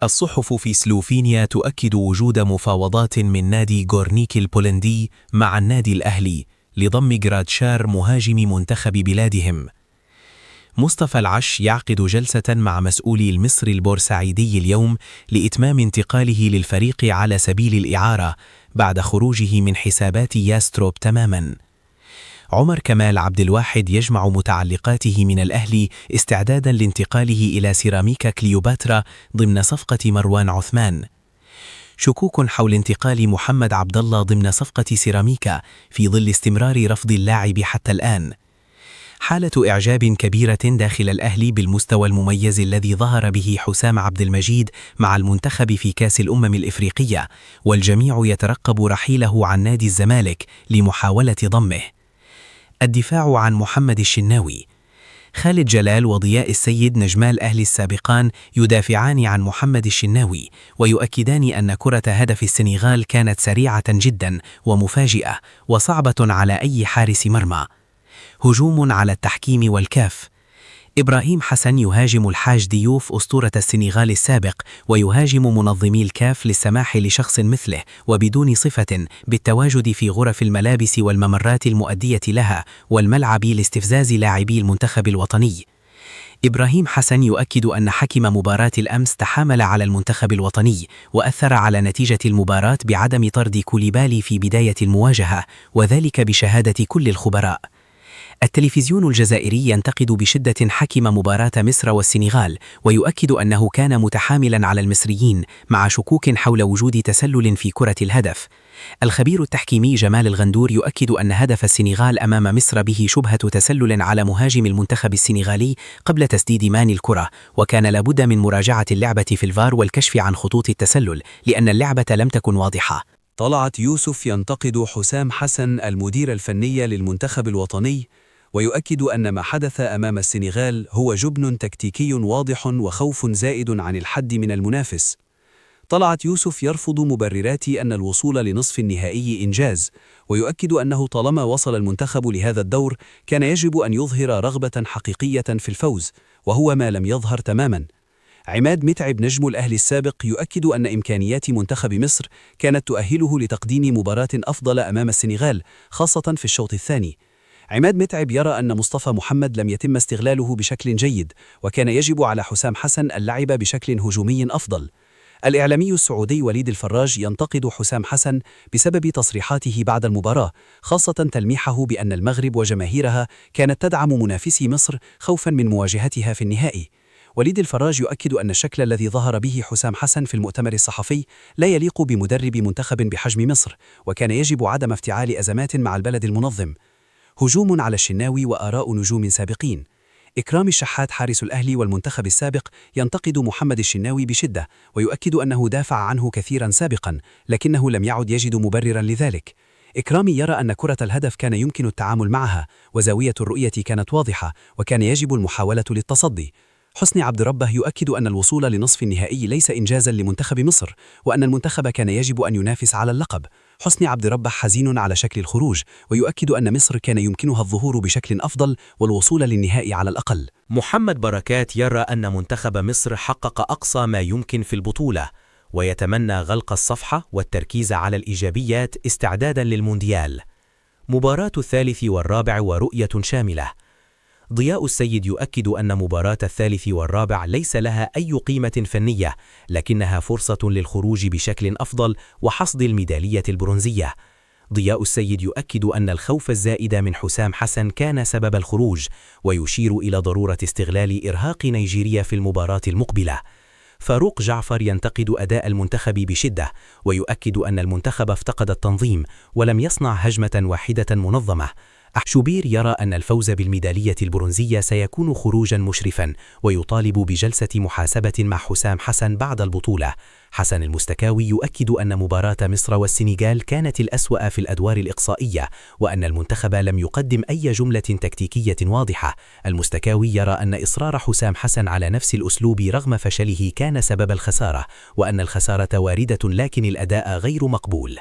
الصحف في سلوفينيا تؤكد وجود مفاوضات من نادي غورنيك البولندي مع النادي الأهلي لضم جرادشار مهاجم منتخب بلادهم. مصطفى العش يعقد جلسة مع مسؤولي المصري البورسعيدي اليوم لإتمام انتقاله للفريق على سبيل الإعارة بعد خروجه من حسابات ياستروب تماما. عمر كمال عبد الواحد يجمع متعلقاته من الأهلي استعدادا لانتقاله إلى سيراميكا كليوباترا ضمن صفقة مروان عثمان. شكوك حول انتقال محمد عبد الله ضمن صفقة سيراميكا في ظل استمرار رفض اللاعب حتى الآن. حالة إعجاب كبيرة داخل الأهلي بالمستوى المميز الذي ظهر به حسام عبد المجيد مع المنتخب في كأس الأمم الإفريقية، والجميع يترقب رحيله عن نادي الزمالك لمحاولة ضمه. الدفاع عن محمد الشناوي. خالد جلال وضياء السيد نجما الأهلي السابقان يدافعان عن محمد الشناوي ويؤكدان أن كرة هدف السنغال كانت سريعة جدا ومفاجئة وصعبة على أي حارس مرمى. هجوم على التحكيم والكاف. إبراهيم حسن يهاجم الحاج ديوف أسطورة السنغال السابق ويهاجم منظمي الكاف للسماح لشخص مثله وبدون صفة بالتواجد في غرف الملابس والممرات المؤدية لها والملعب لاستفزاز لاعبي المنتخب الوطني. إبراهيم حسن يؤكد أن حكم مباراة الأمس تحامل على المنتخب الوطني وأثر على نتيجة المباراة بعدم طرد كوليبالي في بداية المواجهة، وذلك بشهادة كل الخبراء. التلفزيون الجزائري ينتقد بشدة حكم مباراة مصر والسنغال ويؤكد أنه كان متحاملا على المصريين مع شكوك حول وجود تسلل في كرة الهدف. الخبير التحكيمي جمال الغندور يؤكد أن هدف السنغال أمام مصر به شبهة تسلل على مهاجم المنتخب السنغالي قبل تسديد ماني الكرة، وكان لابد من مراجعة اللعبة في الفار والكشف عن خطوط التسلل لأن اللعبة لم تكن واضحة. طلعت يوسف ينتقد حسام حسن المدير الفني للمنتخب الوطني ويؤكد أن ما حدث أمام السنغال هو جبن تكتيكي واضح وخوف زائد عن الحد من المنافس. طلعت يوسف يرفض مبررات أن الوصول لنصف النهائي إنجاز، ويؤكد أنه طالما وصل المنتخب لهذا الدور كان يجب أن يظهر رغبة حقيقية في الفوز، وهو ما لم يظهر تماما. عماد متعب نجم الأهلي السابق يؤكد أن إمكانيات منتخب مصر كانت تؤهله لتقديم مباراة أفضل أمام السنغال خاصة في الشوط الثاني. عماد متعب يرى أن مصطفى محمد لم يتم استغلاله بشكل جيد، وكان يجب على حسام حسن اللعب بشكل هجومي أفضل. الإعلامي السعودي وليد الفراج ينتقد حسام حسن بسبب تصريحاته بعد المباراة، خاصة تلميحه بأن المغرب وجماهيرها كانت تدعم منافسي مصر خوفا من مواجهتها في النهائي. وليد الفراج يؤكد أن الشكل الذي ظهر به حسام حسن في المؤتمر الصحفي لا يليق بمدرب منتخب بحجم مصر، وكان يجب عدم افتعال أزمات مع البلد المنظم. هجوم على الشناوي وآراء نجوم سابقين. إكرام الشحات حارس الأهلي والمنتخب السابق ينتقد محمد الشناوي بشدة ويؤكد أنه دافع عنه كثيرا سابقا، لكنه لم يعد يجد مبررا لذلك. إكرامي يرى أن كرة الهدف كان يمكن التعامل معها وزاوية الرؤية كانت واضحة وكان يجب المحاولة للتصدي. حسني عبد ربه يؤكد أن الوصول لنصف النهائي ليس إنجازا لمنتخب مصر، وأن المنتخب كان يجب أن ينافس على اللقب. حسني عبد ربه حزين على شكل الخروج ويؤكد أن مصر كان يمكنها الظهور بشكل أفضل والوصول للنهائي على الأقل. محمد بركات يرى أن منتخب مصر حقق أقصى ما يمكن في البطولة ويتمنى غلق الصفحة والتركيز على الإيجابيات استعدادا للمونديال. مباراة الثالث والرابع ورؤية شاملة. ضياء السيد يؤكد أن مباراة الثالث والرابع ليس لها أي قيمة فنية، لكنها فرصة للخروج بشكل أفضل وحصد الميدالية البرونزية. ضياء السيد يؤكد أن الخوف الزائد من حسام حسن كان سبب الخروج، ويشير إلى ضرورة استغلال إرهاق نيجيريا في المباراة المقبلة. فاروق جعفر ينتقد أداء المنتخب بشدة ويؤكد أن المنتخب افتقد التنظيم ولم يصنع هجمة واحدة منظمة. شوبير يرى أن الفوز بالميدالية البرونزية سيكون خروجا مشرفا ويطالب بجلسة محاسبة مع حسام حسن بعد البطولة. حسن المستكاوي يؤكد أن مباراة مصر والسنغال كانت الأسوأ في الأدوار الإقصائية وأن المنتخب لم يقدم أي جملة تكتيكية واضحة. المستكاوي يرى أن إصرار حسام حسن على نفس الأسلوب رغم فشله كان سبب الخسارة، وأن الخسارة واردة لكن الأداء غير مقبول.